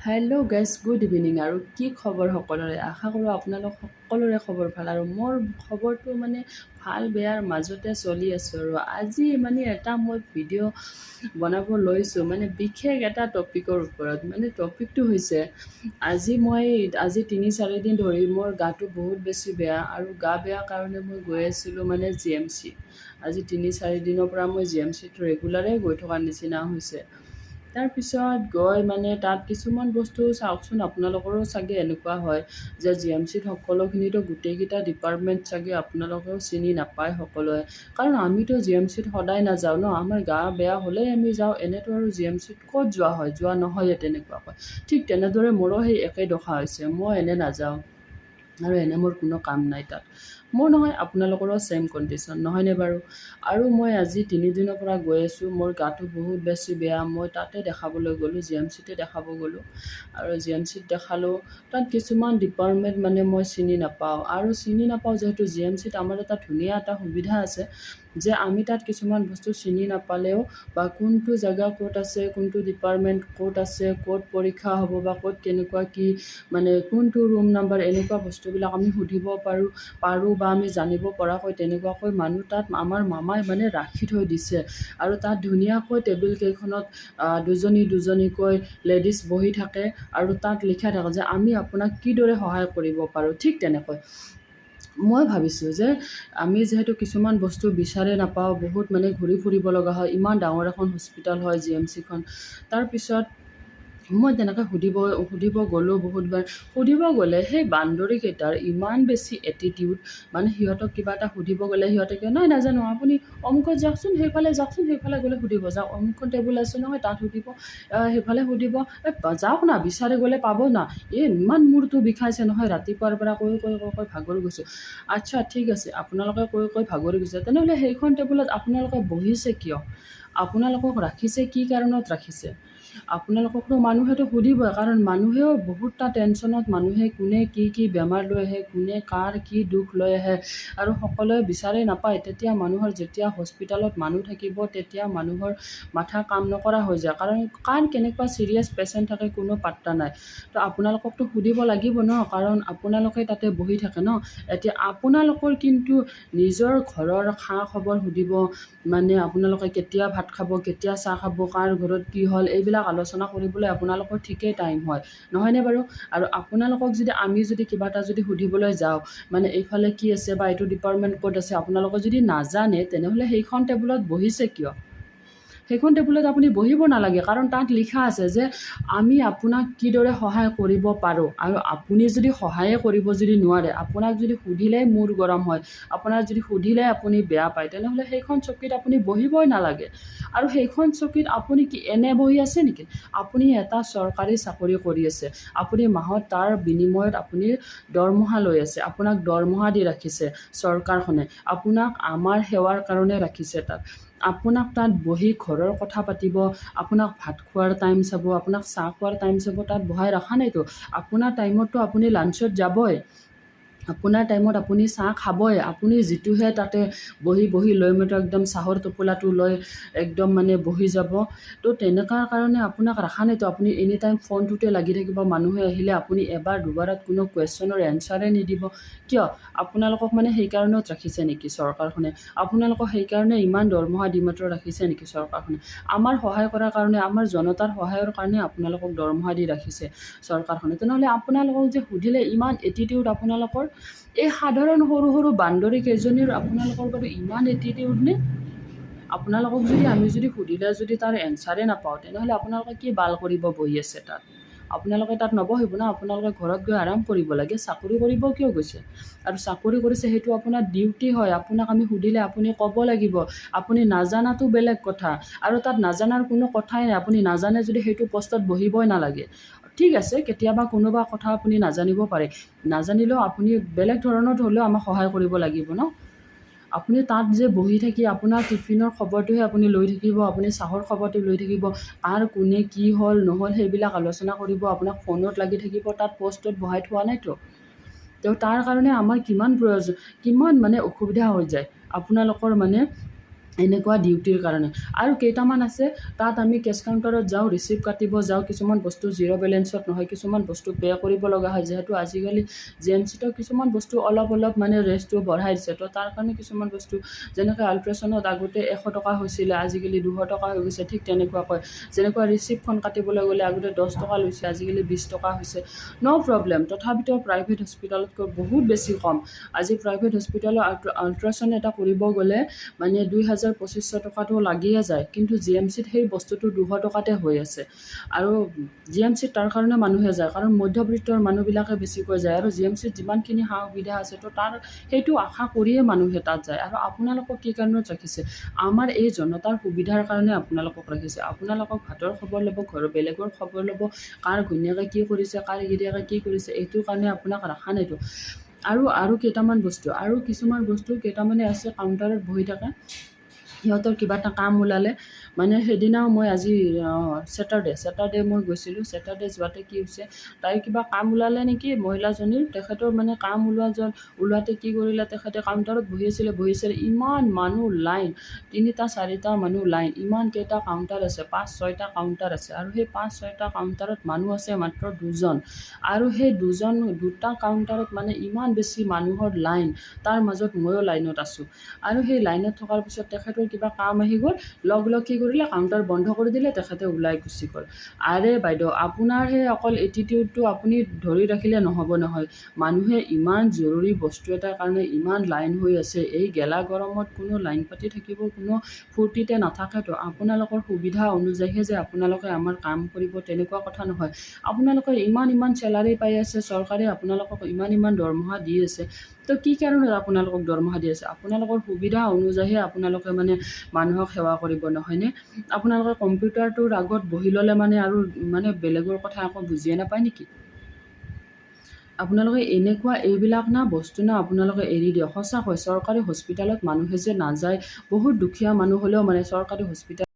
Hello' guys, good evening. আৰু কি খবৰ সকলোৰে? আশা কৰোঁ আপোনালোক সকলোৰে খবৰ ভাল। আৰু মোৰ খবৰটো মানে ভাল বেয়াৰ মাজতে চলি আছোঁ। আৰু আজি মানে এটা মই ভিডিঅ' বনাব লৈছোঁ, মানে বিশেষ এটা টপিকৰ ওপৰত। মানে টপিকটো হৈছে আজি ৩-৪ দিন ধৰি মোৰ গাটো বহুত বেছি বেয়া। আৰু গা বেয়া কাৰণে মই গৈ আছিলোঁ মানে GMC। আজি ৩-৪ দিনৰ পৰা মই GMCত ৰেগুলাৰেই গৈ থকাৰ নিচিনা হৈছে। তাৰপিছত গৈ মানে তাত কিছুমান বস্তু চাওকচোন, আপোনালোকৰো চাগে এনেকুৱা হয় যে GMCত সকলোখিনিতো গোটেইকেইটা ডিপাৰ্টমেণ্ট চাগে আপোনালোকেও চিনি নাপায় সকলোৱে। কাৰণ আমিতো GMCত সদায় নাযাওঁ ন, আমাৰ গা বেয়া হ'লেই আমি যাওঁ। এনেতো আৰু GMCত ক'ত যোৱা হয়, যোৱা নহয়ে তেনেকুৱাকৈ। ঠিক তেনেদৰে মোৰো সেই একেই দশা হৈছে। মই এনে নাযাওঁ আৰু এনে মোৰ কোনো কাম নাই তাত। মোৰ নহয়, আপোনালোকৰো ছেইম কণ্ডিশ্যন নহয়নে বাৰু? আৰু মই আজি 3 দিনৰ পৰা গৈ আছোঁ। মোৰ গাটো বহুত বেছি বেয়া। মই তাতে দেখাবলৈ গ'লোঁ, GMCতে দেখাব গ'লোঁ। আৰু GMCত দেখালোঁ। তাত কিছুমান ডিপাৰ্টমেণ্ট মানে মই চিনি নাপাওঁ। আৰু চিনি নাপাওঁ যিহেতু GMCত আমাৰ এটা ধুনীয়া এটা সুবিধা আছে যে আমি তাত কিছুমান বস্তু চিনি নাপালেও বা কোনটো জেগা ক'ত আছে, কোনটো ডিপাৰ্টমেণ্ট ক'ত আছে, ক'ত পৰীক্ষা হ'ব বা ক'ত কেনেকুৱা কি, মানে কোনটো ৰুম নাম্বাৰ, এনেকুৱা বস্তুবিলাক আমি সুধিব পাৰোঁ বা আমি জানিব পৰাকৈ তেনেকুৱাকৈ মানুহ তাত আমাৰ মামাই মানে ৰাখি থৈ দিছে। আৰু তাত ধুনীয়াকৈ টেবুল কেইখনত দুজনীকৈ লেডিজ বহি থাকে। আৰু তাত লিখা থাকে যে আমি আপোনাক কিদৰে সহায় কৰিব পাৰোঁ। ঠিক তেনেকৈ মই ভাবিছোঁ যে আমি যিহেতু কিছুমান বস্তু বিচাৰি নাপাওঁ, বহুত মানে ঘূৰি ফুৰিব লগা হয়। ইমান ডাঙৰ এখন হস্পিটেল হয় GMCখন। তাৰপিছত মই তেনেকৈ সুধিব গ'লোঁ বহুতবাৰ। সুধিব গ'লে সেই বান্দৰীকেইটাৰ ইমান বেছি এটিটিউড, মানে সিহঁতক কিবা এটা সুধিব গ'লে সিহঁতে কয় নাই নাজানো, আপুনি অমুকত যাওকচোন, সেইফালে গ'লে সুধিব, যাওক অমুকখন টেবুল আছে নহয় তাত সুধিব, সেইফালে সুধিব, যাওক না, বিচাৰি গ'লে পাব না। ইমান মূৰটো বিষাইছে নহয়, ৰাতিপুৱাৰ পৰা কৈ ভাগৰি গৈছোঁ। আচ্ছা ঠিক আছে, আপোনালোকে কৈ ভাগৰি গৈছে, তেনেহ'লে সেইখন টেবুলত আপোনালোকে বহিছে কিয়? আপোনালোকক ৰাখিছে কি কাৰণত ৰাখিছে? আপোনালোককতো মানুহেতো সুধিবই, কাৰণ মানুহেও বহুতটা টেনশ্যনত, মানুহে কোনে কি বেমাৰ লৈ আহে, কোনে কাৰ কি দুখ লৈ আহে, আৰু সকলোৱে বিচাৰি নাপায়। তেতিয়া যেতিয়া হস্পিটেলত মানুহ থাকিব, তেতিয়া মানুহৰ মাথা কাম নকৰা হৈ যায়। কাৰণ কাৰ কেনেকুৱা চিৰিয়াছ পেচেণ্ট থাকে কোনো পাত্তা নাই। তো আপোনালোককতো সুধিব লাগিব ন, কাৰণ আপোনালোকে তাতে বহি থাকে ন। এতিয়া আপোনালোকৰ কিন্তু নিজৰ ঘৰৰ খা খবৰ সুধিব, মানে আপোনালোকে কেতিয়া ভাত খাব, কেতিয়া চাহ খাব, কাৰ ঘৰত কি হ'ল, এইবিলাক আলোচনা কৰিবলৈ আপোনালোকৰ ঠিকেই টাইম হয়, নহয়নে বাৰু? আৰু আমি যদি কিবা এটা সুধিবলৈ যাওঁ, মানে এইফালে কি আছে বা এইটো ডিপাৰ্টমেণ্ট ক'ত আছে, আপোনালোকে যদি নাজানে, তেনেহ'লে সেইখন টেবুলত বহিছে কিয়? সেইখন টেবুলত আপুনি বহিব নালাগে, কাৰণ তাত লিখা আছে যে আমি আপোনাক কিদৰে সহায় কৰিব পাৰোঁ। আৰু আপুনি যদি সহায়ে কৰিব নোৱাৰে, আপোনাক যদি সুধিলেই মূৰ গৰম হয়, আপোনাক যদি সুধিলে আপুনি বেয়া পায়, তেনেহ'লে সেইখন চকীত আপুনি বহিবই নালাগে। আৰু সেইখন চকীত আপুনি কি এনে বহি আছে নেকি? আপুনি এটা চৰকাৰী চাকৰি কৰি আছে, আপুনি মাহত তাৰ বিনিময়ত আপুনি দৰমহা লৈ আছে, আপোনাক দৰমহা দি ৰাখিছে চৰকাৰখনে, আপোনাক আমাৰ সেৱাৰ কাৰণে ৰাখিছে তাত। আপোনাক তাত বহি ঘৰৰ কথা পাতিব, আপোনাক ভাত খোৱাৰ টাইম চাব, আপোনাক চাহ খোৱাৰ টাইম চাব, তাত বহাই ৰখা নাইতো। আপোনাৰ টাইমততো আপুনি লাঞ্চত যাবই, আপোনাৰ টাইমত আপুনি চাহ খাবই। আপুনি যিটোহে তাতে বহি লৈ একদম চাহৰ টোপোলাটো লৈ একদম মানে বহি যাব। তো তেনেকুৱাৰ কাৰণে আপোনাক ৰখা নাইতো। আপুনি এনি টাইম ফোনটোতে লাগি থাকিব, মানুহে আহিলে আপুনি এবাৰ দুবাৰত কোনো কুৱেশ্যনৰ এনচাৰে নিদিব। কিয়? আপোনালোকক মানে সেইকাৰণত ৰাখিছে নেকি চৰকাৰখনে? আপোনালোকক সেইকাৰণে ইমান দৰমহা দি মাত্ৰ ৰাখিছে নেকি চৰকাৰখনে? আমাৰ সহায় কৰাৰ কাৰণে, আমাৰ জনতাৰ সহায়ৰ কাৰণে আপোনালোকক দৰমহা দি ৰাখিছে চৰকাৰখনে। তেনেহ'লে আপোনালোকক যে সুধিলে ইমান এটিটিউড আপোনালোকৰ, এই সাধাৰণ সৰু বান্দৰী কেইজনীৰ আপোনালোকৰ বাৰু ইমান এটিটিউড নে? আপোনালোকক আমি সুধিলে তাৰ এনচাৰে নাপাওঁ, তেনেহ'লে আপোনালোকে কি বাল কৰিব বহি আছে তাত? আপোনালোকে তাত নবহিব না, আপোনালোকে ঘৰত গৈ আৰাম কৰিব লাগে। চাকৰি কৰিব কিয় গৈছে? আৰু চাকৰি কৰিছে সেইটো আপোনাৰ ডিউটি হয়। আপোনাক আমি সুধিলে আপুনি ক'ব লাগিব। আপুনি নাজানাটো বেলেগ কথা, আৰু তাত নাজানাৰ কোনো কথাই নাই। আপুনি নাজানে যদি সেইটো পষ্টত বহিবই নালাগে। ঠিক আছে, কেতিয়াবা কোনোবা কথা আপুনি নাজানিব পাৰে, নাজানিলেও আপুনি বেলেগ ধৰণত হ'লেও আমাক সহায় কৰিব লাগিব ন। আপুনি তাত যে বহি থাকি আপোনাৰ টিফিনৰ খবৰটোহে আপুনি লৈ থাকিব, আপুনি চাহৰ খবৰটো লৈ থাকিব, কাৰ কোনে কি হ'ল নহ'ল সেইবিলাক আলোচনা কৰিব, আপোনাক ফোনত লাগি থাকিব, তাত পষ্টত বহাই থোৱা নাইতো। তো তাৰ কাৰণে আমাৰ কিমান মানে অসুবিধা হৈ যায়। আপোনালোকৰ মানে এনেকুৱা ডিউটিৰ কাৰণে। আৰু কেইটামান আছে তাত আমি কেছ কাউণ্টাৰত যাওঁ, ৰিচিপ্ট কাটিব যাওঁ, কিছুমান বস্তু জিৰ' বেলেঞ্চত নহয়, কিছুমান বস্তু পে' কৰিব লগা হয়। যিহেতু আজিকালি GMCতো কিছুমান বস্তু অলপ মানে ৰেষ্টটো বঢ়াই দিছে, তো তাৰ কাৰণে কিছুমান বস্তু যেনেকৈ আল্ট্ৰাচাউণ্ডত আগতে 100 টকা হৈছিলে, আজিকালি 200 টকা হৈ গৈছে, ঠিক তেনেকুৱাকৈ যেনেকুৱা ৰিচিপ্টখন কাটিবলৈ গ'লে আগতে 10 টকা লৈছে, আজিকালি 20 টকা হৈছে। ন' প্ৰব্লেম, তথাপিতো প্ৰাইভেট হস্পিটেলতকৈ বহুত বেছি কম। আজি প্ৰাইভেট হস্পিটেলৰ আল্ট্ৰাচাউণ্ড এটা কৰিব গ'লে মানে 2,000-2,500 টকাটো লাগিয়ে যায়, কিন্তু GMCত সেই বস্তুটো 200 টকাতে হৈ আছে। আৰু GMCত তাৰ কাৰণে মানুহে যায়, কাৰণ মধ্যবিত্তৰ মানুহবিলাকে বেছিকৈ যায়, আৰু GMCত যিমানখিনি সা সুবিধা আছে তো তাৰ সেইটো আশা কৰিয়ে মানুহে তাত যায়। আৰু আপোনালোকক কি কাৰণত ৰাখিছে? আমাৰ এই জনতাৰ সুবিধাৰ কাৰণে আপোনালোকক ৰাখিছে। আপোনালোকক ভাতৰ খবৰ ল'ব, ঘৰৰ বেলেগৰ খবৰ ল'ব, কাৰ ঘৈণীয়েকে কি কৰিছে, কাৰ গিৰিয়েকে কি কৰিছে, এইটোৰ কাৰণে আপোনাক ৰখা নাইতো। আৰু কেইটামান বস্তু, আৰু কিছুমান বস্তু কেইটামানে আছে কাউণ্টাৰত বহি থাকে, সিহঁতৰ কিবা এটা কাম ওলালে, মানে সেইদিনাও মই আজি ছেটাৰডে মই গৈছিলোঁ। ছেটাৰডে যোৱাতে কি হৈছে, তাইৰ কিবা কাম ওলালে নেকি মহিলাজনীৰ, তেখেতৰ মানে কাম ওলোৱাতে কি কৰিলে, তেখেতে কাউণ্টাৰত বহিছিলে, ইমান মানুহ লাইন, 3-4টা মানুহ লাইন, ইমানকেইটা কাউণ্টাৰ আছে, 5-6টা কাউণ্টাৰ আছে, আৰু সেই 5-6টা কাউণ্টাৰত মানুহ আছে মাত্ৰ 2জন, আৰু সেই 2টা কাউণ্টাৰত মানে ইমান বেছি মানুহৰ লাইন, তাৰ মাজত ময়ো লাইনত আছোঁ। আৰু সেই লাইনত থকাৰ পিছত তেখেতৰ কিবা কাম আহি গ'ল, লগ কি কৰিলে, কাউণ্টাৰ বন্ধ কৰি দিলে, তেখেতে ওলাই গুচি গ'ল। আৰে বাইদেউ, আপোনাৰ সেই অকল এটিটিউডটো আপুনি ধৰি ৰাখিলে নহ'ব নহয়। মানুহে ইমান জৰুৰী বস্তু এটাৰ কাৰণে ইমান লাইন হৈ আছে, এই গেলা গৰমত কোনো লাইন পাতি থাকিব, কোনো ফূৰ্তিতে নাথাকেতো। আপোনালোকৰ সুবিধা অনুযায়ীহে যে আপোনালোকে আমাৰ কাম কৰিব, তেনেকুৱা কথা নহয়। আপোনালোকে ইমান চেলাৰী পাই আছে, চৰকাৰে আপোনালোকক ইমান দৰমহা দি আছে, তো কি কাৰণত আপোনালোকক দৰমহা দি আছে? আপোনালোকৰ সুবিধা অনুযায়ীহে আপোনালোকে মানে মানুহক সেৱা কৰিব, নহয়নে? আপোনালোকে কম্পিউটাৰটোৰ আগত বহি ল'লে আৰু বেলেগৰ কথা একো বুজিয়ে নাপায় নেকি? আপোনালোকে এনেকুৱা এইবিলাক বস্তু আপোনালোকে এৰি দিয়ক। সঁচাকৈ চৰকাৰী হস্পিটেলত মানুহে যে নাযায়, বহুত দুখীয়া মানুহ হ'লেও চৰকাৰী হস্পিটেল